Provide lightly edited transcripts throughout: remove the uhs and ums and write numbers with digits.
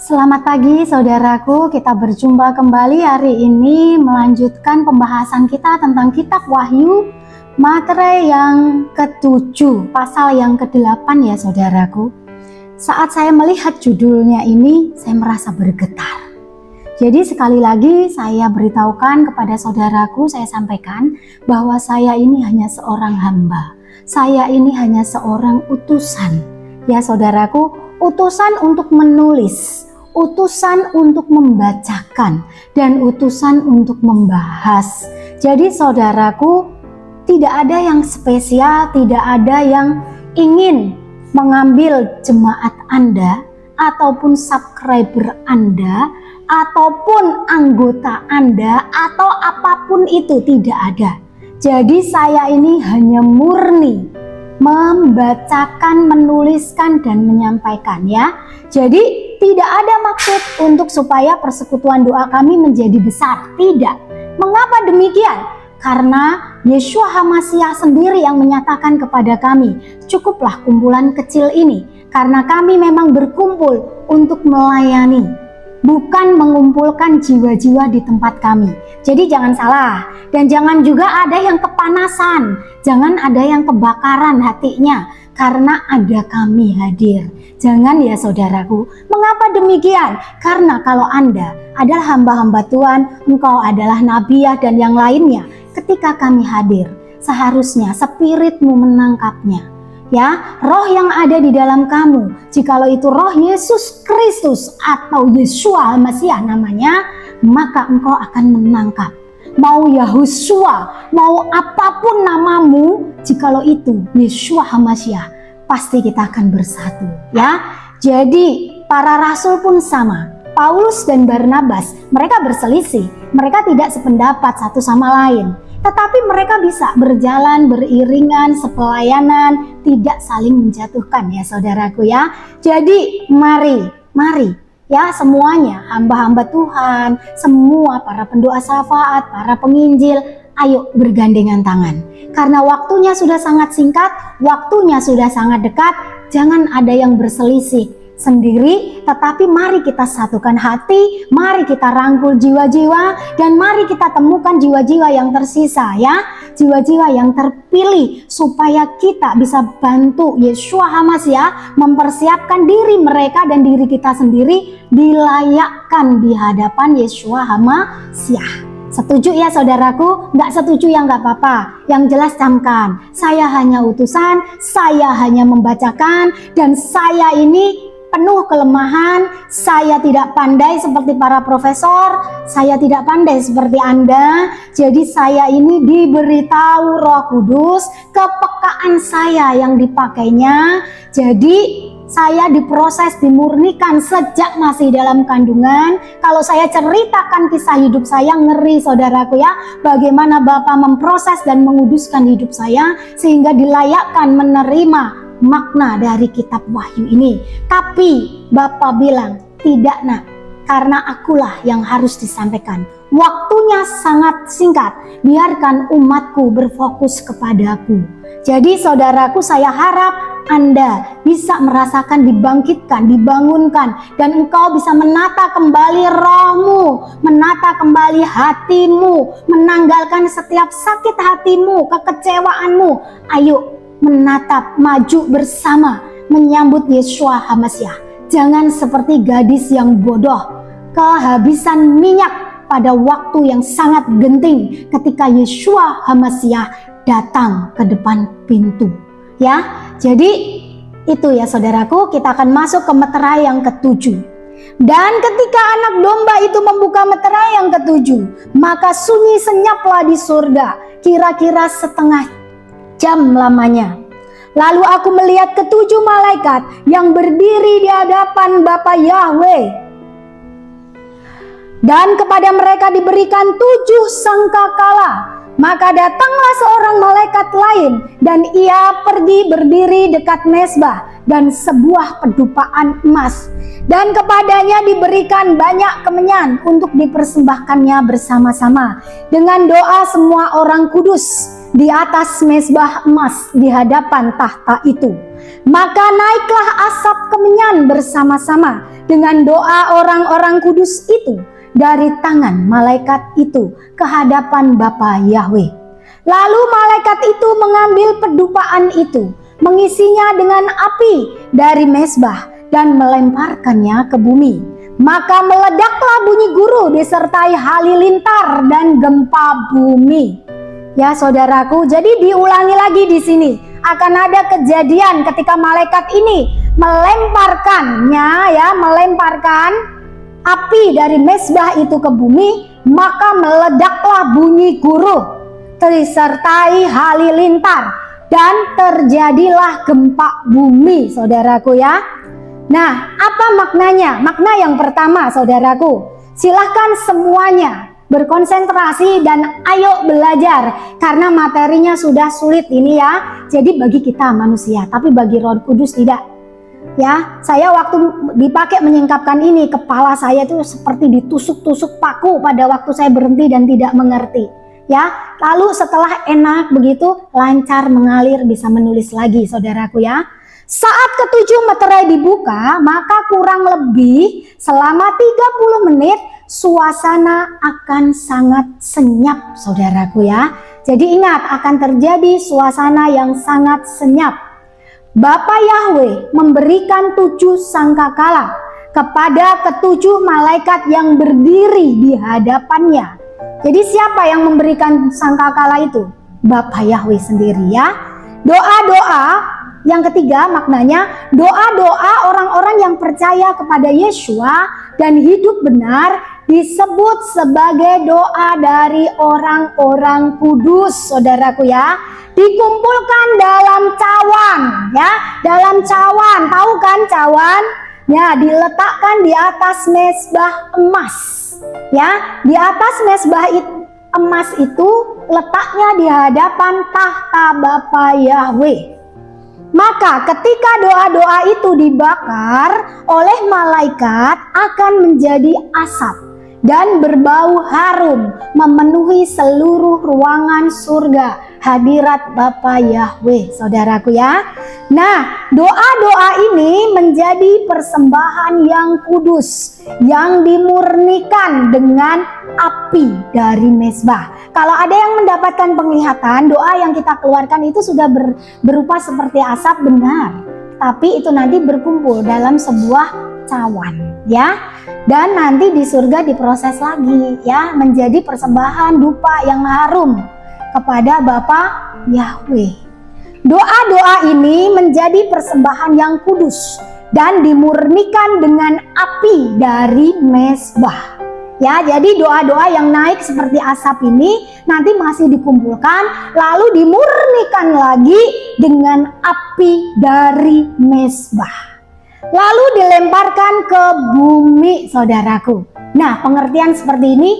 Selamat pagi saudaraku, kita berjumpa kembali hari ini melanjutkan pembahasan kita tentang kitab Wahyu, materai yang ke-7, pasal yang ke-8 ya saudaraku. Saat saya melihat judulnya ini, saya merasa bergetar. Jadi sekali lagi saya beritahukan kepada saudaraku, saya sampaikan bahwa saya ini hanya seorang hamba. Saya ini hanya seorang utusan. Ya saudaraku, utusan untuk menulis, utusan untuk membacakan, dan utusan untuk membahas. Jadi saudaraku, tidak ada yang spesial, tidak ada yang ingin mengambil jemaat Anda, ataupun subscriber Anda, ataupun anggota Anda, atau apapun itu, tidak ada. Jadi saya ini hanya murni membacakan, menuliskan, dan menyampaikan ya. Jadi tidak ada maksud untuk supaya persekutuan doa kami menjadi besar, tidak. Mengapa demikian? Karena Yeshua HaMashiach sendiri yang menyatakan kepada kami, cukuplah kumpulan kecil ini, karena kami memang berkumpul untuk melayani, bukan mengumpulkan jiwa-jiwa di tempat kami. Jadi jangan salah, dan jangan juga ada yang kepanasan, jangan ada yang kebakaran hatinya, karena ada kami hadir. Jangan ya saudaraku. Mengapa demikian? Karena kalau Anda adalah hamba-hamba Tuhan, engkau adalah nabiah dan yang lainnya, ketika kami hadir, seharusnya spiritmu menangkapnya. Ya, roh yang ada di dalam kamu, jikalau itu roh Yesus Kristus atau Yeshua HaMashiach namanya, maka engkau akan menangkap. Mau Yahusua, mau apapun namamu, jikalau itu Yeshua HaMashiach, pasti kita akan bersatu. Ya, jadi para rasul pun sama. Paulus dan Barnabas, mereka berselisih, mereka tidak sependapat satu sama lain. Tetapi mereka bisa berjalan beriringan, sepelayanan, tidak saling menjatuhkan ya saudaraku ya. Jadi mari ya semuanya, hamba-hamba Tuhan, semua para pendoa syafaat, para penginjil, ayo bergandengan tangan. Karena waktunya sudah sangat singkat, waktunya sudah sangat dekat, jangan ada yang berselisih sendiri, tetapi mari kita satukan hati, mari kita rangkul jiwa-jiwa, dan mari kita temukan jiwa-jiwa yang tersisa ya, jiwa-jiwa yang terpilih, supaya kita bisa bantu Yeshua HaMashiach mempersiapkan diri mereka dan diri kita sendiri dilayakkan di hadapan Yeshua HaMashiach. Setuju ya saudaraku? Nggak setuju ya nggak apa-apa. Yang jelas camkan, saya hanya utusan, saya hanya membacakan, dan saya ini penuh kelemahan, saya tidak pandai seperti para profesor, saya tidak pandai seperti Anda. Jadi saya ini diberitahu Roh Kudus, kepekaan saya yang dipakainya. Jadi saya diproses, dimurnikan sejak masih dalam kandungan. Kalau saya ceritakan kisah hidup saya, ngeri saudaraku ya, bagaimana Bapa memproses dan menguduskan hidup saya sehingga dilayakkan menerima makna dari kitab Wahyu ini. Tapi Bapak bilang, tidak nak, karena akulah yang harus disampaikan. Waktunya sangat singkat, biarkan umatku berfokus kepadaku. Jadi saudaraku, saya harap Anda bisa merasakan dibangkitkan, dibangunkan, dan engkau bisa menata kembali rohmu, menata kembali hatimu, menanggalkan setiap sakit hatimu, kekecewaanmu. Ayo menatap, maju bersama, menyambut Yeshua HaMashiach. Jangan seperti gadis yang bodoh, kehabisan minyak pada waktu yang sangat genting ketika Yeshua HaMashiach datang ke depan pintu. Ya, jadi itu ya saudaraku, kita akan masuk ke meterai yang ke-7. Dan ketika anak domba itu membuka meterai yang ke-7, maka sunyi senyaplah di surga, kira-kira setengah jam lamanya. Lalu aku melihat ke-7 malaikat yang berdiri di hadapan Bapa Yahweh, dan kepada mereka diberikan 7 sangkakala. Maka datanglah seorang malaikat lain, dan ia pergi berdiri dekat mezbah dan sebuah pedupaan emas, dan kepadanya diberikan banyak kemenyan untuk dipersembahkannya bersama-sama dengan doa semua orang kudus. di atas mezbah emas di hadapan tahta itu. Maka naiklah asap kemenyan bersama-sama dengan doa orang-orang kudus itu dari tangan malaikat itu ke hadapan Bapa Yahweh. Lalu malaikat itu mengambil pedupaan itu, mengisinya dengan api dari mezbah dan melemparkannya ke bumi. Maka meledaklah bunyi guru disertai halilintar dan gempa bumi. Ya saudaraku, jadi diulangi lagi di sini. Akan ada kejadian ketika malaikat ini melemparkan api dari mezbah itu ke bumi, maka meledaklah bunyi guru disertai halilintar dan terjadilah gempa bumi, saudaraku ya. Nah, apa maknanya? Makna yang pertama, saudaraku, silahkan semuanya berkonsentrasi dan ayo belajar karena materinya sudah sulit ini ya. Jadi bagi kita manusia, tapi bagi Roh Kudus tidak. Ya, saya waktu dipakai menyingkapkan ini, kepala saya itu seperti ditusuk-tusuk paku pada waktu saya berhenti dan tidak mengerti. Ya, lalu setelah enak begitu lancar mengalir bisa menulis lagi, saudaraku ya. Saat ketujuh meterai dibuka, maka kurang lebih selama 30 menit suasana akan sangat senyap, saudaraku ya. Jadi ingat, akan terjadi suasana yang sangat senyap. Bapa Yahweh memberikan 7 sangkakala kepada ketujuh malaikat yang berdiri di hadapannya. Jadi siapa yang memberikan sangkakala itu? Bapa Yahweh sendiri ya. Doa-doa yang ketiga maknanya doa-doa orang-orang yang percaya kepada Yeshua dan hidup benar disebut sebagai doa dari orang-orang kudus, saudaraku ya. Dikumpulkan dalam cawan ya, dalam cawan, tahu kan cawan? Ya, diletakkan di atas mezbah emas. Ya, di atas mezbah emas itu letaknya di hadapan tahta Bapa Yahweh. Maka ketika doa-doa itu dibakar oleh malaikat akan menjadi asap dan berbau harum memenuhi seluruh ruangan surga hadirat Bapa Yahweh, saudaraku ya. Nah, doa-doa ini menjadi persembahan yang kudus yang dimurnikan dengan api dari mezbah. Kalau ada yang mendapatkan penglihatan, doa yang kita keluarkan itu sudah berupa seperti asap, benar. Tapi itu nanti berkumpul dalam sebuah cawan ya. Dan nanti di surga diproses lagi ya, menjadi persembahan dupa yang harum kepada Bapa Yahweh. Doa-doa ini menjadi persembahan yang kudus dan dimurnikan dengan api dari mezbah. Ya, jadi doa-doa yang naik seperti asap ini nanti masih dikumpulkan lalu dimurnikan lagi dengan api dari mezbah. Lalu dilemparkan ke bumi, saudaraku. Nah, pengertian seperti ini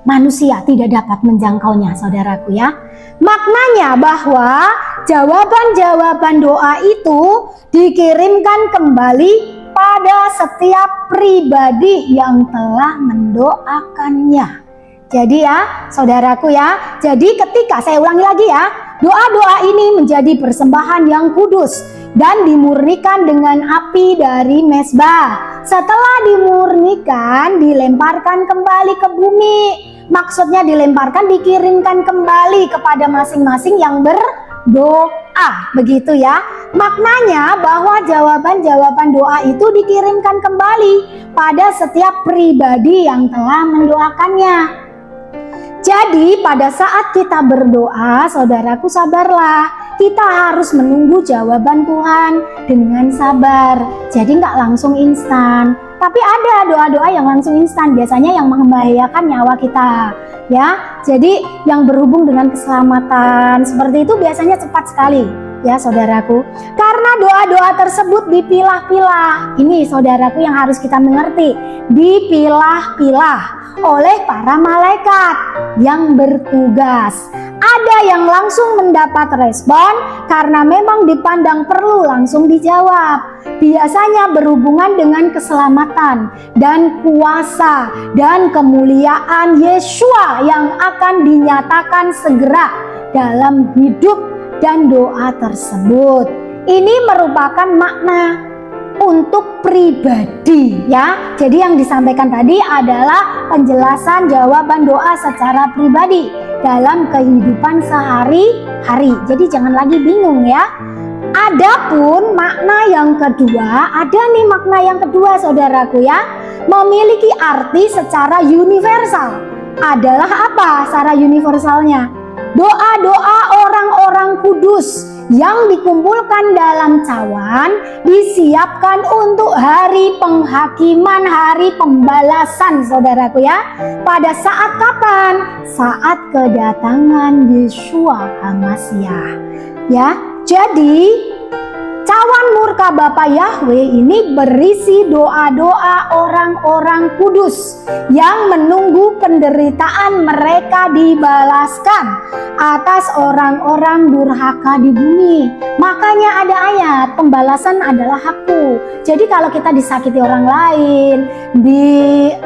manusia tidak dapat menjangkaunya, saudaraku ya. Maknanya bahwa jawaban-jawaban doa itu dikirimkan kembali pada setiap pribadi yang telah mendoakannya. Jadi ya, saudaraku ya, jadi ketika saya ulangi lagi ya, doa-doa ini menjadi persembahan yang kudus dan dimurnikan dengan api dari mezbah. Setelah dimurnikan, dilemparkan kembali ke bumi. Maksudnya dilemparkan, dikirimkan kembali kepada masing-masing yang berdoa, begitu ya. Maknanya bahwa jawaban-jawaban doa itu dikirimkan kembali pada setiap pribadi yang telah mendoakannya. Jadi pada saat kita berdoa, saudaraku sabarlah. Kita harus menunggu jawaban Tuhan dengan sabar. Jadi nggak langsung instan. Tapi ada doa-doa yang langsung instan, biasanya yang membahayakan nyawa kita. Ya, jadi yang berhubung dengan keselamatan seperti itu biasanya cepat sekali. Ya saudaraku, karena doa-doa tersebut dipilah-pilah. Ini saudaraku yang harus kita mengerti, dipilah-pilah oleh para malaikat yang bertugas. Ada yang langsung mendapat respon karena memang dipandang perlu langsung dijawab. Biasanya berhubungan dengan keselamatan dan kuasa dan kemuliaan Yeshua yang akan dinyatakan segera dalam hidup dan doa tersebut. Ini merupakan makna untuk pribadi ya. Jadi yang disampaikan tadi adalah penjelasan jawaban doa secara pribadi dalam kehidupan sehari-hari. Jadi jangan lagi bingung ya. Adapun makna yang kedua, ada nih makna yang kedua saudaraku ya, memiliki arti secara universal. Adalah apa secara universalnya? Doa-doa orang-orang kudus yang dikumpulkan dalam cawan disiapkan untuk hari penghakiman, hari pembalasan saudaraku ya. Pada saat kapan? Saat kedatangan Yeshua HaMasyiah ya. Jadi cawan murka Bapa Yahweh ini berisi doa-doa orang-orang kudus yang menunggu penderitaan mereka dibalaskan atas orang-orang durhaka di bumi. Makanya ada ayat, pembalasan adalah hakku. Jadi kalau kita disakiti orang lain,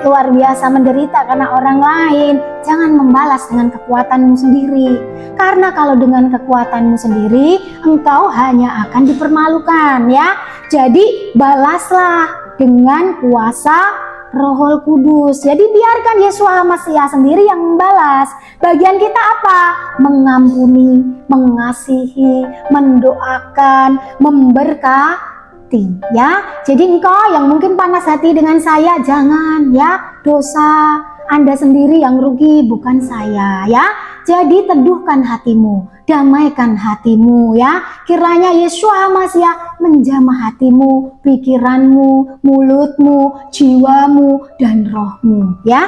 luar biasa menderita karena orang lain, jangan membalas dengan kekuatanmu sendiri. Karena kalau dengan kekuatanmu sendiri, engkau hanya akan dipermalukan ya. Jadi balaslah dengan kuasa Roh Kudus. Jadi biarkan Yeshua HaMasyiah sendiri yang membalas. Bagian kita apa? Mengampuni, mengasihi, mendoakan, memberkati ya. Jadi engkau yang mungkin panas hati dengan saya, jangan ya. Dosa Anda sendiri yang rugi, bukan saya ya. Jadi teduhkan hatimu, damaikan hatimu ya. Kiranya Yeshua HaMasyiah menjamah hatimu, pikiranmu, mulutmu, jiwamu, dan rohmu ya.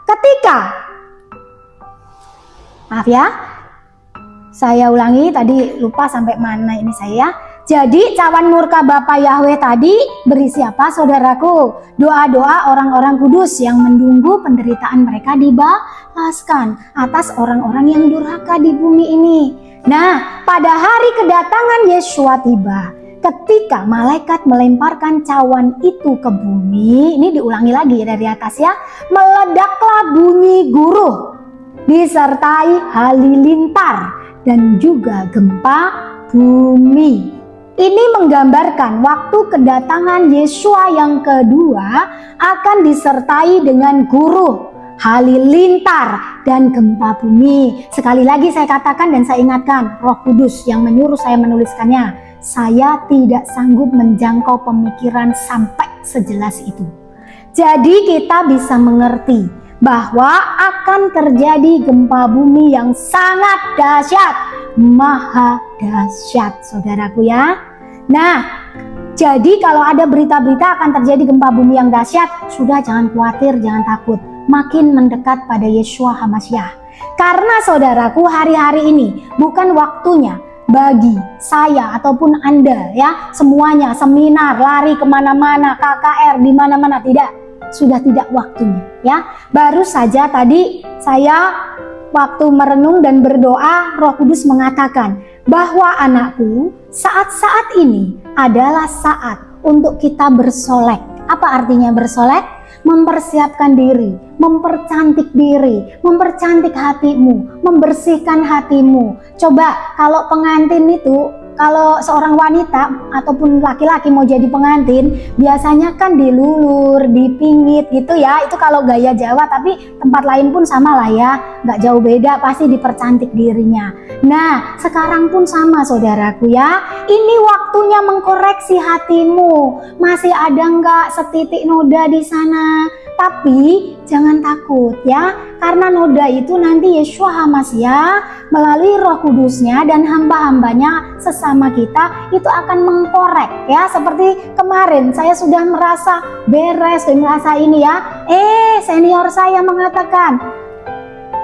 Ketika, maaf ya, saya ulangi tadi lupa sampai mana ini saya. Jadi cawan murka Bapa Yahweh tadi berisi apa saudaraku? Doa-doa orang-orang kudus yang menunggu penderitaan mereka dibalaskan atas orang-orang yang durhaka di bumi ini. Nah, pada hari kedatangan Yeshua tiba, ketika malaikat melemparkan cawan itu ke bumi, ini diulangi lagi dari atas ya, meledaklah bunyi guruh, disertai halilintar dan juga gempa bumi. Ini menggambarkan waktu kedatangan Yeshua yang kedua akan disertai dengan guruh, halilintar, dan gempa bumi. Sekali lagi saya katakan dan saya ingatkan, Roh Kudus yang menyuruh saya menuliskannya. Saya tidak sanggup menjangkau pemikiran sampai sejelas itu. Jadi kita bisa mengerti bahwa akan terjadi gempa bumi yang sangat dahsyat, maha dahsyat saudaraku ya. Nah, jadi kalau ada berita-berita akan terjadi gempa bumi yang dahsyat, sudah jangan khawatir, jangan takut. Makin mendekat pada Yeshua HaMasyiah. Karena saudaraku, hari-hari ini bukan waktunya bagi saya ataupun Anda ya, semuanya seminar, lari kemana-mana, KKR di mana-mana, tidak. Sudah tidak waktunya ya. Baru saja tadi saya waktu merenung dan berdoa, Roh Kudus mengatakan bahwa anakku, saat-saat ini adalah saat untuk kita bersolek. Apa artinya bersolek? Mempersiapkan diri, mempercantik diri, mempercantik hatimu, membersihkan hatimu. Coba kalau pengantin itu, kalau seorang wanita ataupun laki-laki mau jadi pengantin, biasanya kan dilulur, dipingit gitu ya. Itu kalau gaya Jawa, tapi tempat lain pun sama lah ya, nggak jauh beda, pasti dipercantik dirinya. Nah, sekarang pun sama saudaraku ya. Ini waktunya mengkoreksi hatimu. Masih ada nggak setitik noda di sana? Tapi jangan takut ya, karena noda itu nanti Yeshua HaMasyiah melalui Roh Kudusnya dan hamba-hambanya sesama kita itu akan mengkorek ya. Seperti kemarin saya sudah merasa beres, sudah merasa ini ya. Senior saya mengatakan,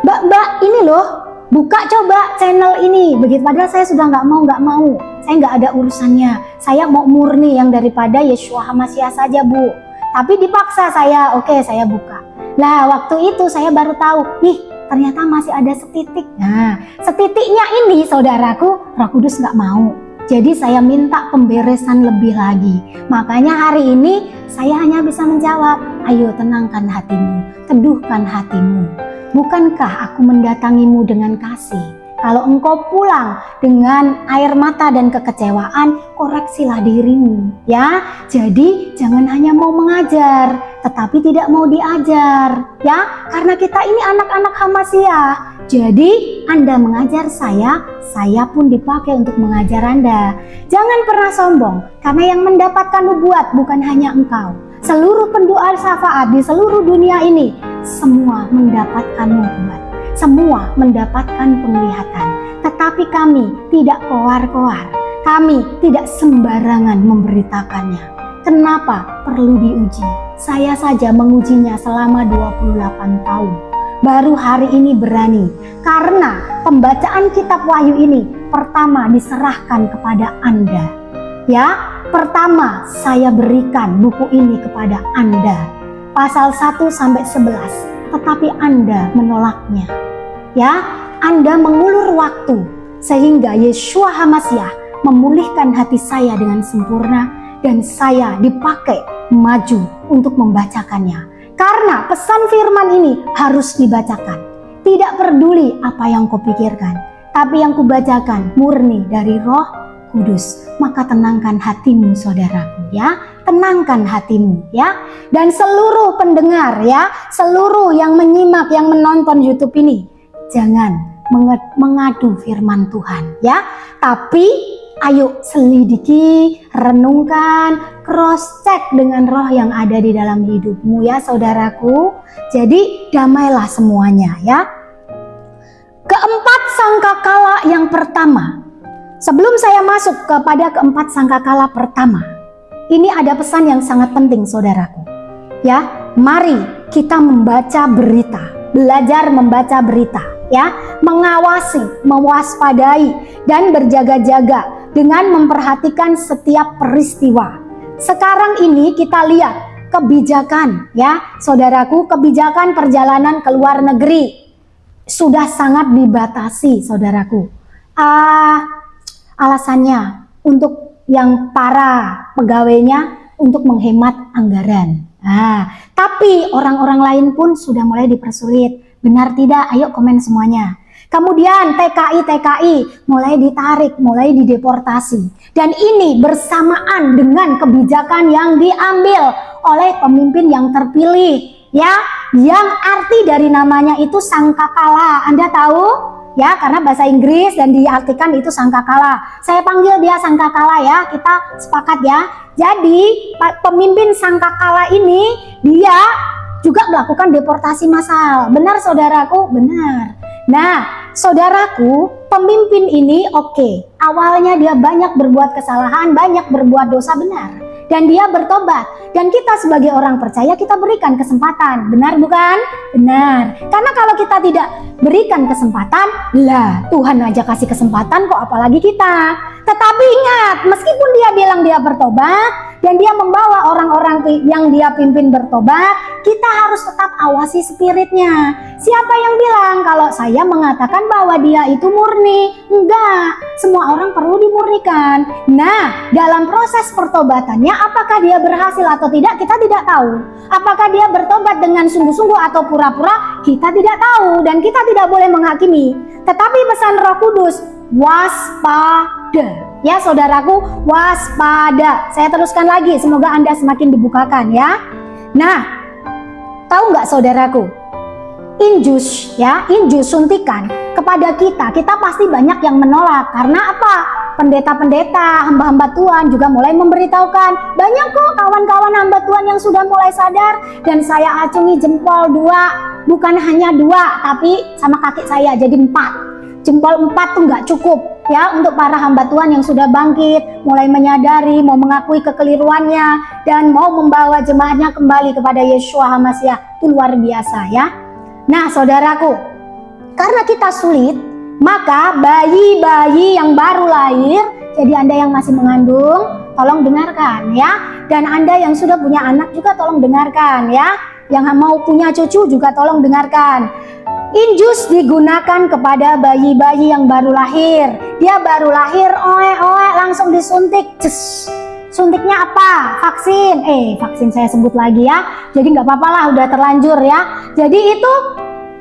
Mbak ini loh, buka coba channel ini. Begitu, padahal saya sudah nggak mau. Saya nggak ada urusannya. Saya mau murni yang daripada Yeshua HaMasyiah saja Bu. Tapi dipaksa saya, oke, saya buka. Lah waktu itu saya baru tahu, ternyata masih ada setitik. Nah, setitiknya ini saudaraku, Roh Kudus nggak mau. Jadi saya minta pemberesan lebih lagi. Makanya hari ini saya hanya bisa menjawab, ayo tenangkan hatimu, teduhkan hatimu. Bukankah aku mendatangimu dengan kasih? Kalau engkau pulang dengan air mata dan kekecewaan, koreksilah dirimu ya. Jadi jangan hanya mau mengajar, tetapi tidak mau diajar ya. Karena kita ini anak-anak Hamasiah. Jadi Anda mengajar saya pun dipakai untuk mengajar Anda. Jangan pernah sombong, karena yang mendapatkan nubuat bukan hanya engkau. Seluruh pendoa syafaat di seluruh dunia ini, semua mendapatkan nubuat. Semua mendapatkan penglihatan, tetapi kami tidak koar-koar, kami tidak sembarangan memberitakannya. Kenapa perlu diuji? Saya saja mengujinya selama 28 tahun. Baru hari ini berani, karena pembacaan kitab Wahyu ini pertama diserahkan kepada Anda. Ya, pertama saya berikan buku ini kepada Anda. Pasal 1 sampai 11. Tetapi Anda menolaknya. Ya, Anda mengulur waktu sehingga Yeshua HaMasyiah memulihkan hati saya dengan sempurna dan saya dipakai maju untuk membacakannya. Karena pesan firman ini harus dibacakan. Tidak peduli apa yang kau pikirkan, tapi yang kubacakan murni dari Roh Kudus. Maka tenangkan hatimu saudaraku ya. Tenangkan hatimu ya. Dan seluruh pendengar ya, seluruh yang menyimak, yang menonton YouTube ini, jangan mengadu firman Tuhan ya. Tapi ayo selidiki, renungkan, cross check dengan roh yang ada di dalam hidupmu ya saudaraku. Jadi damailah semuanya ya. Keempat sangkakala yang pertama. Sebelum saya masuk kepada keempat sangkakala pertama, ini ada pesan yang sangat penting saudaraku. Ya, mari kita membaca berita, belajar membaca berita, ya, mengawasi, mewaspadai dan berjaga-jaga dengan memperhatikan setiap peristiwa. Sekarang ini kita lihat kebijakan, ya, saudaraku, kebijakan perjalanan ke luar negeri sudah sangat dibatasi, saudaraku. Alasannya untuk yang para pegawainya untuk menghemat anggaran. Tapi orang-orang lain pun sudah mulai dipersulit. Benar tidak? Ayo komen semuanya. Kemudian TKI mulai ditarik, mulai dideportasi. Dan ini bersamaan dengan kebijakan yang diambil oleh pemimpin yang terpilih, ya, yang arti dari namanya itu sangkakala. Anda tahu? Ya, karena bahasa Inggris dan diartikan itu sangkakala. Saya panggil dia sangkakala ya, kita sepakat ya. Jadi pemimpin sangkakala ini dia juga melakukan deportasi massal. Benar saudaraku? Benar. Nah, saudaraku, pemimpin ini oke. Awalnya dia banyak berbuat kesalahan, banyak berbuat dosa, benar. Dan dia bertobat. Dan kita sebagai orang percaya kita berikan kesempatan. Benar bukan? Benar. Karena kalau kita tidak berikan kesempatan, lah Tuhan aja kasih kesempatan kok, apalagi kita. Tetapi ingat, meskipun dia bilang dia bertobat dan dia membawa orang-orang yang dia pimpin bertobat, kita harus tetap awasi spiritnya. Siapa yang bilang kalau saya mengatakan bahwa dia itu murni? Enggak, semua orang perlu dimurnikan. Nah, dalam proses pertobatannya apakah dia berhasil atau tidak, kita tidak tahu. Apakah dia bertobat dengan sungguh-sungguh atau pura-pura, kita tidak tahu dan kita tidak boleh menghakimi. Tetapi pesan Roh Kudus, waspada. Ya saudaraku, waspada. Saya teruskan lagi, semoga Anda semakin dibukakan ya. Nah, tahu nggak saudaraku, injus ya, injus suntikan kepada kita pasti banyak yang menolak. Karena apa? Pendeta-pendeta, hamba-hamba Tuhan juga mulai memberitahukan. Banyak kok kawan-kawan hamba Tuhan yang sudah mulai sadar. Dan saya acungi jempol 2, bukan hanya 2, tapi sama kaki saya jadi 4. Jempol 4 tuh nggak cukup ya untuk para hamba Tuhan yang sudah bangkit, mulai menyadari, mau mengakui kekeliruannya dan mau membawa jemaatnya kembali kepada Yeshua HaMasyiah. Itu luar biasa ya. Nah saudaraku, karena kita sulit, maka bayi-bayi yang baru lahir, jadi Anda yang masih mengandung, tolong dengarkan ya. Dan Anda yang sudah punya anak juga tolong dengarkan ya. Yang mau punya cucu juga tolong dengarkan. Injus digunakan kepada bayi-bayi yang baru lahir. Dia baru lahir, langsung disuntik. Suntiknya apa? Vaksin. Vaksin saya sebut lagi ya. Jadi nggak apa-apa lah, udah terlanjur ya. Jadi itu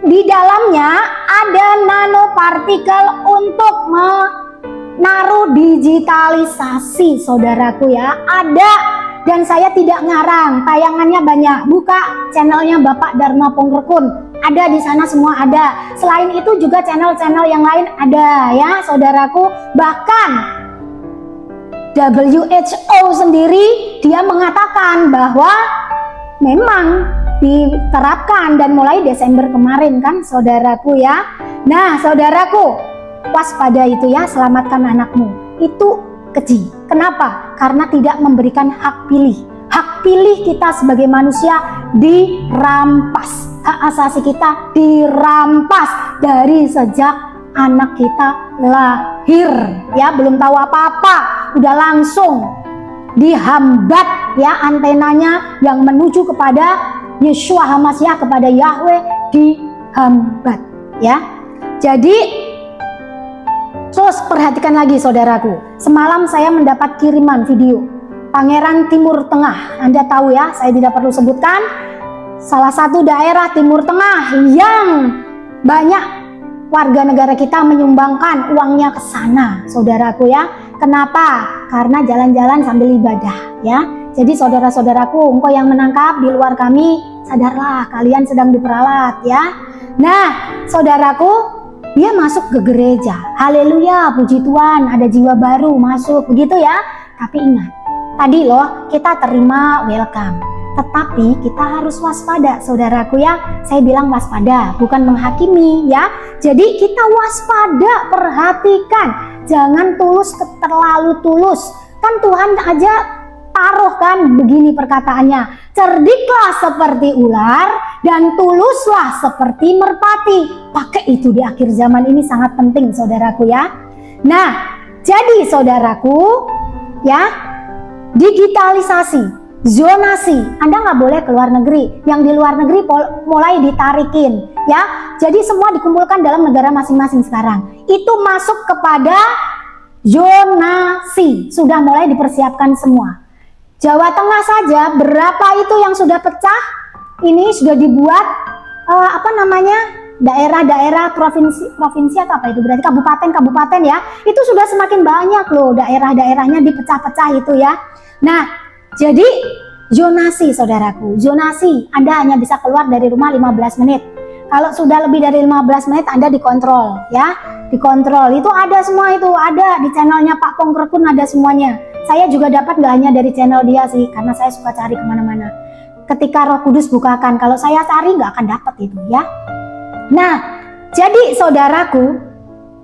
di dalamnya ada nanopartikel untuk menaruh digitalisasi, saudaraku ya. Ada, dan saya tidak ngarang, tayangannya banyak. Buka channelnya Bapak Dharma Pongrekun, ada di sana semua ada. Selain itu juga channel-channel yang lain ada ya, saudaraku. Bahkan WHO sendiri dia mengatakan bahwa memang diterapkan dan mulai Desember kemarin kan, saudaraku ya. Nah, saudaraku, waspada itu ya, selamatkan anakmu. Itu keji. Kenapa? Karena tidak memberikan hak pilih. Hak pilih kita sebagai manusia dirampas. Hak asasi kita dirampas dari sejak anak kita lahir ya, belum tahu apa-apa udah langsung dihambat ya antenanya yang menuju kepada Yeshua HaMashiach, kepada Yahweh, dihambat ya. Jadi terus perhatikan lagi, saudaraku. Semalam saya mendapat kiriman video Pangeran Timur Tengah. Anda tahu ya, saya tidak perlu sebutkan. Salah satu daerah Timur Tengah yang banyak warga negara kita menyumbangkan uangnya ke sana, saudaraku ya. Kenapa? Karena jalan-jalan sambil ibadah ya. Jadi saudara-saudaraku, engkau yang menangkap di luar kami, sadarlah kalian sedang diperalat ya. Nah, saudaraku, dia masuk ke gereja. Haleluya, puji Tuhan, ada jiwa baru masuk, begitu ya. Tapi ingat, tadi loh kita terima welcome. Tetapi kita harus waspada, saudaraku ya. Saya bilang waspada, bukan menghakimi ya. Jadi kita waspada, perhatikan. Jangan tulus terlalu tulus. Kan Tuhan aja taruh kan begini perkataannya, cerdiklah seperti ular dan tuluslah seperti merpati. Pakai itu di akhir zaman ini sangat penting, saudaraku ya. Nah, jadi saudaraku ya, digitalisasi, zonasi, Anda nggak boleh keluar negeri. Yang di luar negeri mulai ditarikin ya. Jadi semua dikumpulkan dalam negara masing-masing sekarang. Itu masuk kepada zonasi, sudah mulai dipersiapkan semua. Jawa Tengah saja berapa itu yang sudah pecah? Ini sudah dibuat daerah-daerah provinsi atau apa itu, berarti kabupaten ya. Itu sudah semakin banyak loh daerah-daerahnya dipecah-pecah itu ya. Nah, jadi zonasi, saudaraku, zonasi, Anda hanya bisa keluar dari rumah 15 menit. Kalau sudah lebih dari 15 menit Anda dikontrol ya. Dikontrol, itu ada semua, itu ada di channelnya Pak Pongrekun, ada semuanya. Saya juga dapat gak hanya dari channel dia sih, karena saya suka cari kemana-mana. Ketika Roh Kudus bukakan, kalau saya cari gak akan dapat itu ya. Nah, jadi saudaraku,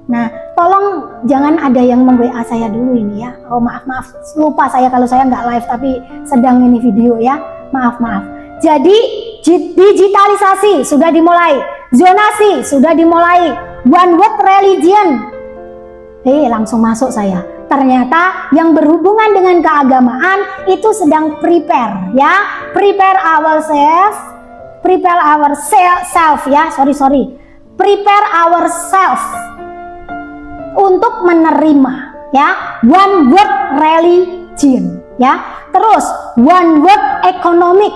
nah tolong jangan ada yang meng-WA saya dulu ini ya. Oh maaf, lupa saya kalau saya nggak live tapi sedang ini video ya. Maaf. Jadi digitalisasi sudah dimulai, zonasi sudah dimulai, one world religion. Langsung masuk saya. Ternyata yang berhubungan dengan keagamaan itu sedang prepare ya, prepare ourselves ya, prepare ourselves untuk menerima ya one world religion ya. Terus one world economic,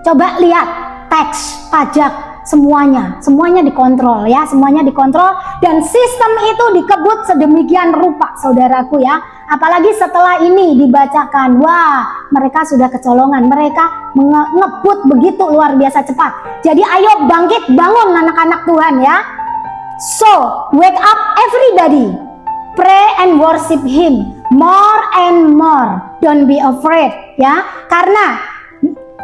coba lihat teks, pajak, semuanya dikontrol ya, semuanya dikontrol, dan sistem itu dikebut sedemikian rupa, saudaraku ya. Apalagi setelah ini dibacakan, wah mereka sudah kecolongan, mereka ngebut begitu luar biasa cepat. Jadi ayo bangkit, bangun anak-anak Tuhan ya. So wake up everybody, pray and worship Him more and more, don't be afraid ya. Karena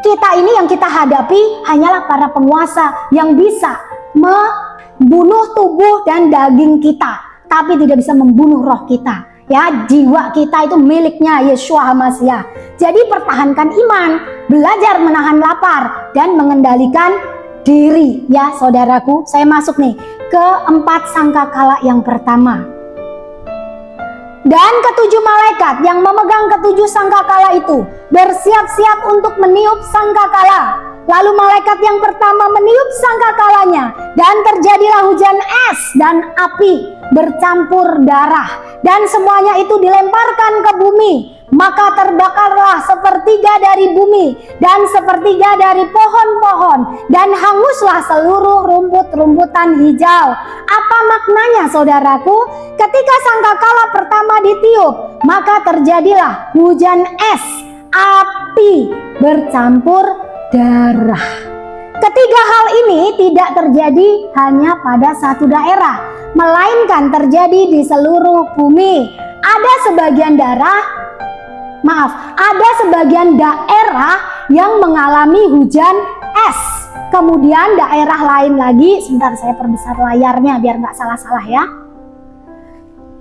kita ini yang kita hadapi hanyalah para penguasa yang bisa membunuh tubuh dan daging kita, tapi tidak bisa membunuh roh kita ya. Jiwa kita itu miliknya Yeshua HaMashiach. Jadi pertahankan iman, belajar menahan lapar dan mengendalikan diri ya, saudaraku. Saya masuk nih ke 4 sangkakala yang pertama. Dan ketujuh malaikat yang memegang ketujuh sangkakala itu bersiap-siap untuk meniup sangkakala. Lalu malaikat yang pertama meniup sangkakalanya, dan terjadilah hujan es dan api bercampur darah, dan semuanya itu dilemparkan ke bumi. Maka terbakarlah sepertiga dari bumi dan sepertiga dari pohon-pohon, dan hanguslah seluruh rumput-rumputan hijau. Apa maknanya, saudaraku? Ketika sangkakala pertama ditiup, maka terjadilah hujan es, api bercampur darah. Ketiga hal ini tidak terjadi hanya pada satu daerah, melainkan terjadi di seluruh bumi. Ada sebagian daerah yang mengalami hujan es. Kemudian daerah lain lagi, sebentar saya perbesar layarnya biar nggak salah-salah ya.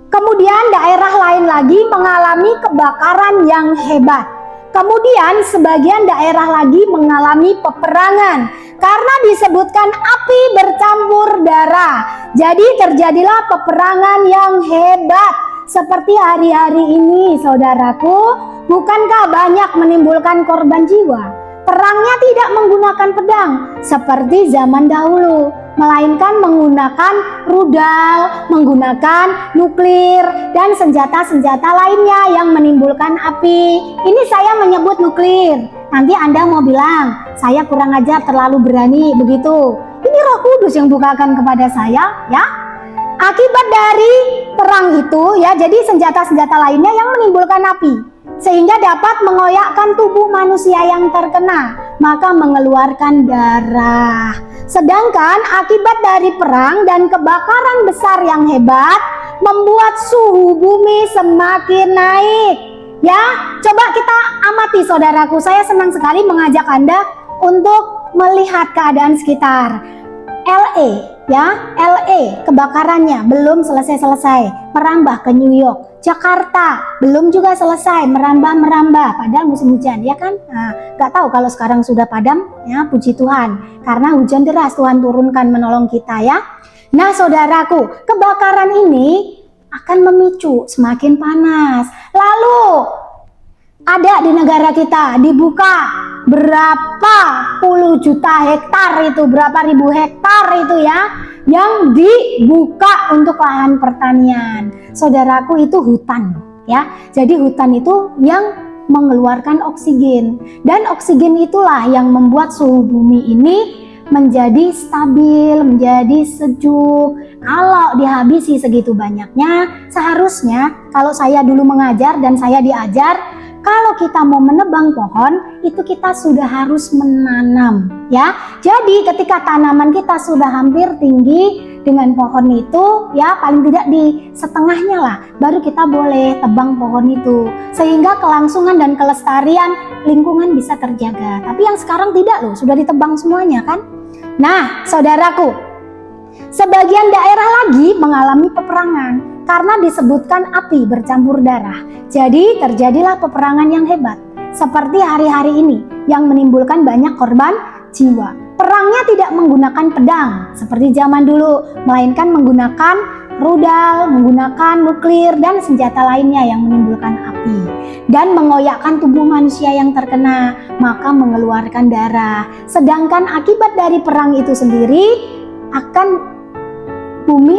Kemudian daerah lain lagi mengalami kebakaran yang hebat. Kemudian sebagian daerah lagi mengalami peperangan karena disebutkan api bercampur darah. Jadi terjadilah peperangan yang hebat. Seperti hari-hari ini, saudaraku, bukankah banyak menimbulkan korban jiwa? Perangnya tidak menggunakan pedang seperti zaman dahulu, melainkan menggunakan rudal, menggunakan nuklir, dan senjata-senjata lainnya yang menimbulkan api. Ini saya menyebut nuklir. Nanti Anda mau bilang, saya kurang ajar, terlalu berani, begitu. Ini Roh Kudus yang bukakan kepada saya, ya. Akibat dari perang itu, ya, jadi senjata-senjata lainnya yang menimbulkan api, sehingga dapat mengoyakkan tubuh manusia yang terkena, maka mengeluarkan darah. Sedangkan akibat dari perang dan kebakaran besar yang hebat membuat suhu bumi semakin naik. Ya, coba kita amati, saudaraku. Saya senang sekali mengajak Anda untuk melihat keadaan sekitar. LA kebakarannya belum selesai, merambah ke New York. Jakarta belum juga selesai, merambah, padahal musim hujan, ya kan? Nah, gak tahu kalau sekarang sudah padam, ya, puji Tuhan, karena hujan deras Tuhan turunkan menolong kita, ya. Nah, saudaraku, kebakaran ini akan memicu semakin panas. Lalu ada di negara kita dibuka berapa puluh juta hektar itu, berapa ribu hektar itu, ya, yang dibuka untuk lahan pertanian. Saudaraku, itu hutan, ya. Jadi hutan itu yang mengeluarkan oksigen, dan oksigen itulah yang membuat suhu bumi ini menjadi stabil, menjadi sejuk. Kalau dihabisi segitu banyaknya, seharusnya kalau saya dulu mengajar dan saya diajar, kalau kita mau menebang pohon, itu kita sudah harus menanam, ya. Jadi ketika tanaman kita sudah hampir tinggi dengan pohon itu, ya, paling tidak di setengahnya lah, baru kita boleh tebang pohon itu, sehingga kelangsungan dan kelestarian lingkungan bisa terjaga. Tapi yang sekarang tidak loh, sudah ditebang semuanya kan. Nah, saudaraku, sebagian daerah lagi mengalami peperangan karena disebutkan api bercampur darah. Jadi terjadilah peperangan yang hebat, seperti hari-hari ini yang menimbulkan banyak korban jiwa. Perangnya tidak menggunakan pedang seperti zaman dulu, melainkan menggunakan rudal, menggunakan nuklir dan senjata lainnya yang menimbulkan api dan mengoyakkan tubuh manusia yang terkena, maka mengeluarkan darah. Sedangkan akibat dari perang itu sendiri akan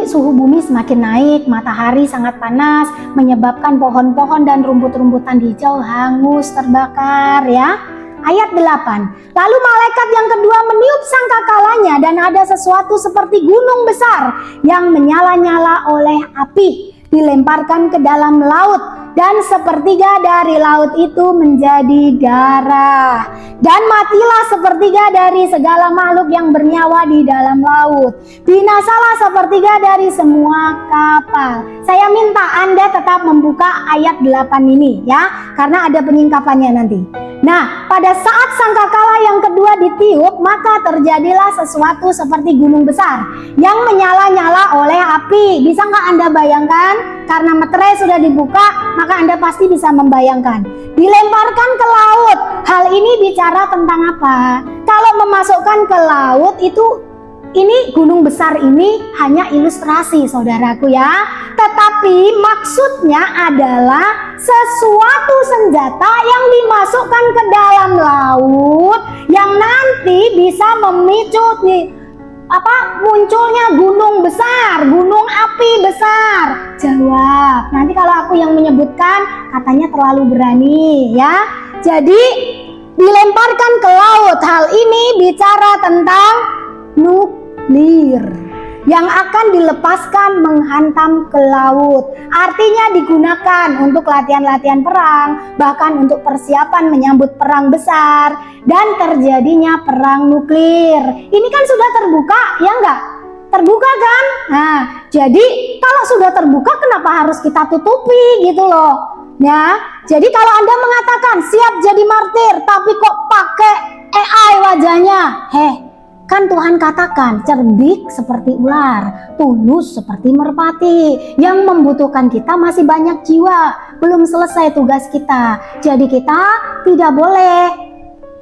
suhu bumi semakin naik, matahari sangat panas, menyebabkan pohon-pohon dan rumput-rumputan hijau hangus, terbakar, ya. Ayat 8. Lalu malaikat yang kedua meniup sangkakalanya, dan ada sesuatu seperti gunung besar yang menyala-nyala oleh api, dilemparkan ke dalam laut, dan sepertiga dari laut itu menjadi darah, dan matilah sepertiga dari segala makhluk yang bernyawa di dalam laut. Binasalah sepertiga dari semua kapal. Saya minta Anda tetap membuka ayat 8 ini, ya, karena ada penyingkapannya nanti. Nah, pada saat sangkakala yang kedua ditiup, maka terjadilah sesuatu seperti gunung besar yang menyala-nyala oleh api. Bisa nggak Anda bayangkan? Karena meterai sudah dibuka, maka Anda pasti bisa membayangkan. Dilemparkan ke laut. Hal ini bicara tentang apa? Kalau memasukkan ke laut itu, ini gunung besar ini hanya ilustrasi, saudaraku, ya. Tetapi maksudnya adalah sesuatu senjata yang dimasukkan ke dalam laut yang nanti bisa memicu munculnya gunung besar, gunung api besar? Jawab. Nanti kalau aku yang menyebutkan katanya terlalu berani ya. Jadi dilemparkan ke laut. Hal ini bicara tentang nuklir yang akan dilepaskan menghantam ke laut. Artinya digunakan untuk latihan-latihan perang, bahkan untuk persiapan menyambut perang besar dan terjadinya perang nuklir. Ini kan sudah terbuka, ya enggak? Terbuka kan? Nah, jadi kalau sudah terbuka kenapa harus kita tutupi gitu loh. Ya, jadi kalau Anda mengatakan siap jadi martir tapi kok pakai AI wajahnya, kan Tuhan katakan cerdik seperti ular, tulus seperti merpati. Yang membutuhkan kita masih banyak jiwa, belum selesai tugas kita. Jadi kita tidak boleh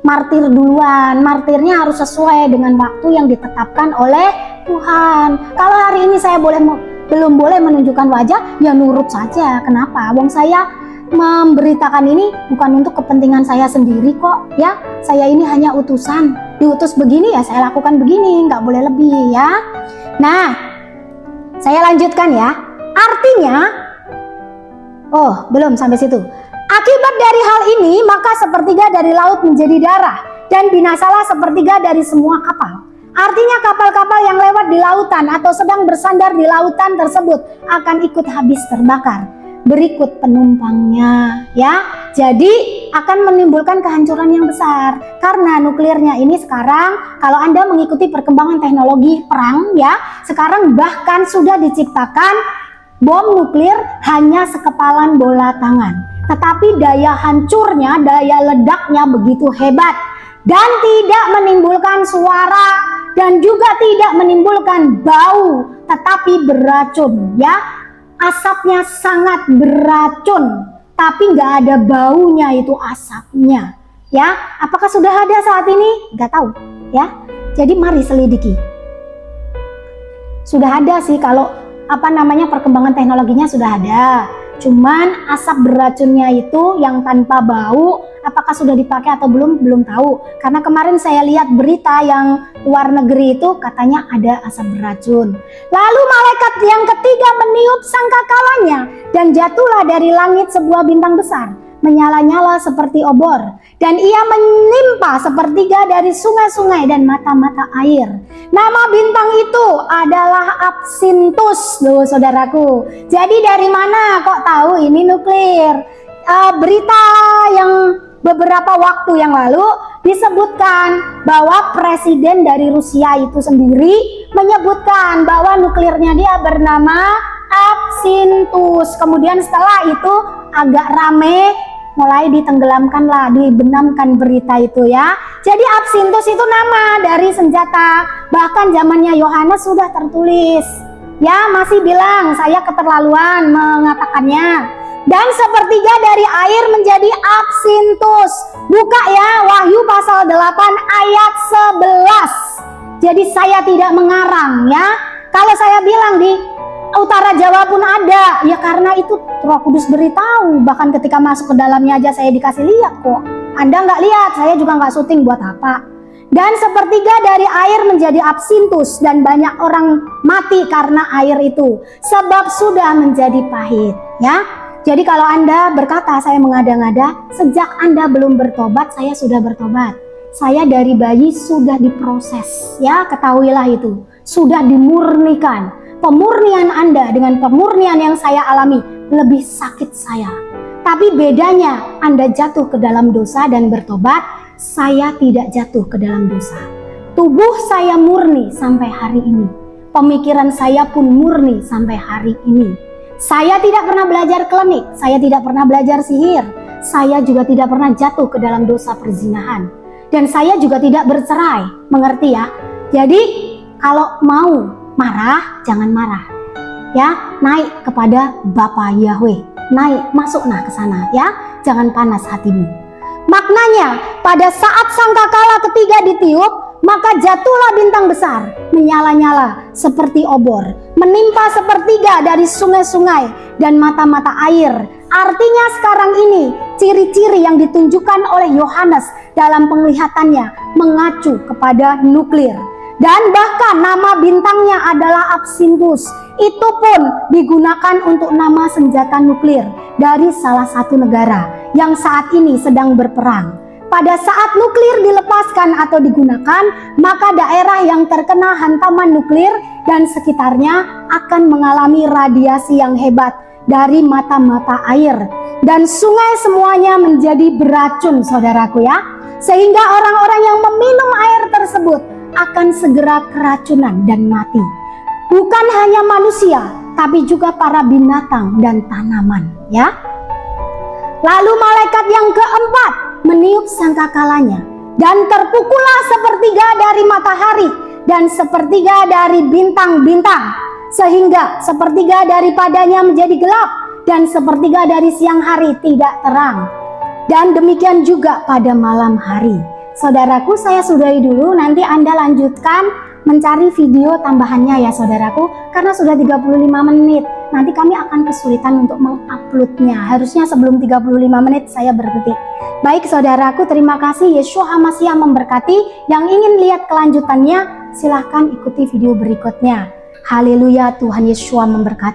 martir duluan. Martirnya harus sesuai dengan waktu yang ditetapkan oleh Tuhan. Kalau hari ini saya belum boleh menunjukkan wajah, ya nurut saja. Kenapa? Wong saya memberitakan ini bukan untuk kepentingan saya sendiri kok ya. Saya ini hanya utusan, diutus begini ya saya lakukan begini, nggak boleh lebih ya. Nah, saya lanjutkan ya. Artinya, belum sampai situ. Akibat dari hal ini maka sepertiga dari laut menjadi darah dan binasalah sepertiga dari semua kapal. Artinya kapal-kapal yang lewat di lautan atau sedang bersandar di lautan tersebut akan ikut habis terbakar. Berikut penumpangnya ya. Jadi akan menimbulkan kehancuran yang besar karena nuklirnya ini sekarang kalau Anda mengikuti perkembangan teknologi perang ya, sekarang bahkan sudah diciptakan bom nuklir hanya sekepalan bola tangan. Tetapi daya hancurnya, daya ledaknya begitu hebat dan tidak menimbulkan suara dan juga tidak menimbulkan bau, tetapi beracun ya. Asapnya sangat beracun, tapi nggak ada baunya itu asapnya ya. Apakah sudah ada saat ini? Nggak tahu ya. Jadi mari selidiki. Sudah ada sih kalau perkembangan teknologinya sudah ada. Cuman asap beracunnya itu yang tanpa bau, apakah sudah dipakai atau belum tahu. Karena kemarin saya lihat berita yang luar negeri itu katanya ada asap beracun. Lalu malaikat yang ketiga meniup sangkakalanya dan jatuhlah dari langit sebuah bintang besar, menyala-nyala seperti obor, dan ia menimpa sepertiga dari sungai-sungai dan mata-mata air. Nama bintang itu adalah Absinthus, loh saudaraku. Jadi dari mana kok tahu ini nuklir? Berita yang beberapa waktu yang lalu disebutkan bahwa presiden dari Rusia itu sendiri menyebutkan bahwa nuklirnya dia bernama Absinthus. Kemudian setelah itu agak rame, mulai ditenggelamkan lah, dibenamkan berita itu ya. Jadi Absinthus itu nama dari senjata. Bahkan zamannya Yohanes sudah tertulis. Ya, masih bilang saya keterlaluan mengatakannya. Dan sepertiga dari air menjadi Absinthus. Buka ya, Wahyu pasal 8 ayat 11. Jadi saya tidak mengarang ya. Kalau saya bilang di Utara Jawa pun ada, ya karena itu Roh Kudus beritahu. Bahkan ketika masuk ke dalamnya aja saya dikasih lihat kok. Anda nggak lihat, saya juga nggak syuting buat apa. Dan sepertiga dari air menjadi Absinthus dan banyak orang mati karena air itu, sebab sudah menjadi pahit. Ya, jadi kalau Anda berkata saya mengada-ngada, sejak Anda belum bertobat, saya sudah bertobat. Saya dari bayi sudah diproses, ya ketahuilah itu, sudah dimurnikan. Pemurnian Anda dengan pemurnian yang saya alami lebih sakit saya. Tapi bedanya Anda jatuh ke dalam dosa dan bertobat, saya tidak jatuh ke dalam dosa. Tubuh saya murni sampai hari ini. Pemikiran saya pun murni sampai hari ini. Saya tidak pernah belajar klinik, saya tidak pernah belajar sihir. Saya juga tidak pernah jatuh ke dalam dosa perzinahan. Dan saya juga tidak bercerai, mengerti ya? Jadi kalau mau marah, jangan marah. Ya, naik kepada Bapa Yahweh. Naik, masuk ke sana ya. Jangan panas hatimu. Maknanya, pada saat sangkakala ketiga ditiup, maka jatuhlah bintang besar, menyala-nyala seperti obor, menimpa sepertiga dari sungai-sungai dan mata-mata air. Artinya sekarang ini, ciri-ciri yang ditunjukkan oleh Yohanes dalam penglihatannya mengacu kepada nuklir. Dan bahkan nama bintangnya adalah Absinthus. Itu pun digunakan untuk nama senjata nuklir dari salah satu negara yang saat ini sedang berperang. Pada saat nuklir dilepaskan atau digunakan, maka daerah yang terkena hantaman nuklir dan sekitarnya akan mengalami radiasi yang hebat dari mata-mata air. Dan sungai semuanya menjadi beracun, saudaraku ya. Sehingga orang-orang yang meminum air tersebut akan segera keracunan dan mati. Bukan hanya manusia, tapi juga para binatang dan tanaman ya. Lalu malaikat yang keempat meniup sangkakalanya, dan terpukullah sepertiga dari matahari dan sepertiga dari bintang-bintang, sehingga sepertiga daripadanya menjadi gelap dan sepertiga dari siang hari tidak terang. Dan demikian juga pada malam hari. Saudaraku, saya sudahi dulu, nanti Anda lanjutkan mencari video tambahannya ya saudaraku, karena sudah 35 menit. Nanti kami akan kesulitan untuk menguploadnya. Harusnya sebelum 35 menit saya berhenti. Baik saudaraku, terima kasih. Yeshua HaMashiach memberkati. Yang ingin lihat kelanjutannya, silahkan ikuti video berikutnya. Haleluya, Tuhan Yeshua memberkati.